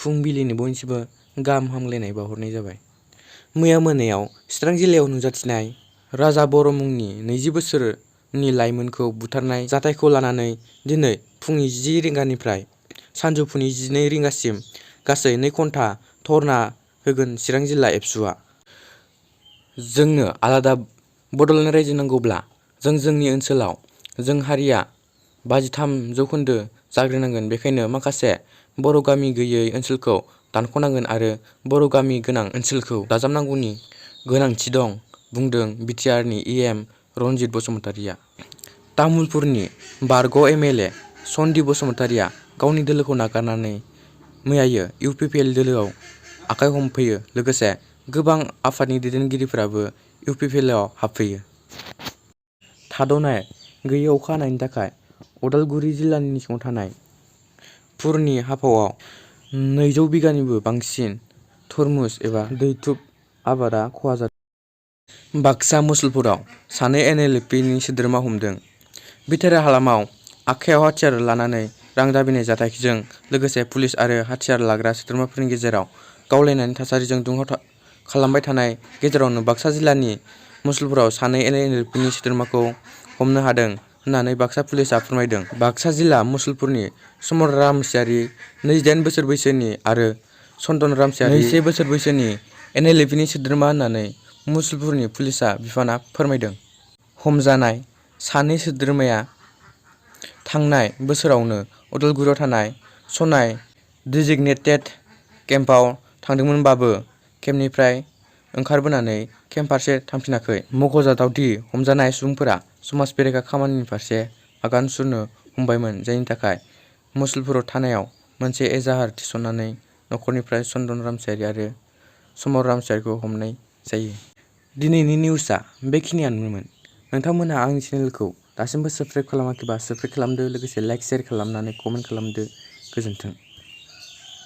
फुंबिलिनि बयनिसिमबो गाहाम हामलायनाय बावहरनाय जाबाय। मैया मोनायाव चिरां जिल्लायाव नुजाथिनाय राजा बर' मुंनि 20 बोसोरनि लाइमोनखौ बुथारनाय जाथायखौ लानानै दिनै फुंनि 10 रिंगानिफ्राय सानजौफुनि 12 रिंगासिम गासै 2 घन्टा धर्ना होगोन चिरां जिल्ला एबसुआ। जोंनो आलादा बड'लेण्ड रायजो नांगौब्ला जों जोंनि ओनसोलाव जों हारिया 53% जाग्रोनांगोन। बेखायनो माखासे बर' गामि गैयै ओनसोलखौ दानख'नांगोन आरो बर' गामि गोनां ओनसोलखौ दाजाबनांगौनि गोनांथि दं, बुंदों बिटिआरनि इएम रनजित बसुमतारिया। तामुलपुरनि बारग' एमएलए सन्दीप बसुमतारिया गावनि दोलोखौ नागारनानै मैयायो इउपिपिएल दोलोआव आखाइ हमफैयो। लोगोसे गोबां आफादनि दैदेनगिरिफोराबो इउपिपिएलआव हाबफैयो। थाद'नाय गैयै अखा हानायनि थाखाय उदालगुरि जिल्लानि सिङाव थानाय पुरनि हाफावआव 200 बिगानिबो बांसिन तरमुज एबा दैथुब आबादा खहा जादों। बाक्सा मुसलपुराव सानै एनएलएफपिनि सोद्रोमा हमदों। बिथोर हालामाव आखाइयाव हाथियार लानानै रां दाबिनाय जाथायजों लोगोसे पुलिस आरो हाथियार लाग्रा सोद्रोमाफोरनि गेजेराव गावलायनायनि थासारिजों दुंहाव खालामबाय थानाय गेजेरावनो बाक्सा जिल्लानि मुसलपुराव सानै एनएलएफपिनि सोद्रोमाखौ हमनो हादों होननानै बाक्सा पुलिसआ फोरमायदों। बाक्सा जिल्ला मुसलपुरनि समर रामसियारि 28 बोसोर बैसोनि आरो चन्दन रामसियारि 21 बोसोर बैसोनि एनएलएफपिनि सोद्रोमा होननानै मुसलपुरनि पुलिस बिफाना फोरमायदों। हमजानाय सानै सोद्रोमाया थांनाय बोसोरावनो उदालगुरियाव थानाय सनाय डेजिगनेटेड केम्पआव थांदोंमोनबाबो केम्पनिफ्राय ओंखारबोनानै केम्प फारसे थांफिनाखै। मख'जाथाव दि हमजानाय सुबुंफोरा समाज बेरेखा खामानिनि फारसे आगान सुरनो हमबायमोन, जायनि थाखाय मुसलपुर थानायाव मोनसे एजाहार थिसननानै नखरनिफ्राय चन्दन रामसियारि आरो समर रामसियारिखौ हमनाय जायो। दिनैनि निउसआ बेखिनियानोमोन। नोंथांमोनहा आंनि चेनेलखौ दासिमबो साबस्क्राइब खालामाखैबा साबस्क्राइब खालामदो, लोगोसे लाइक शेयार खालामनानै कमेन्ट खालामदो। गोजोन्थों।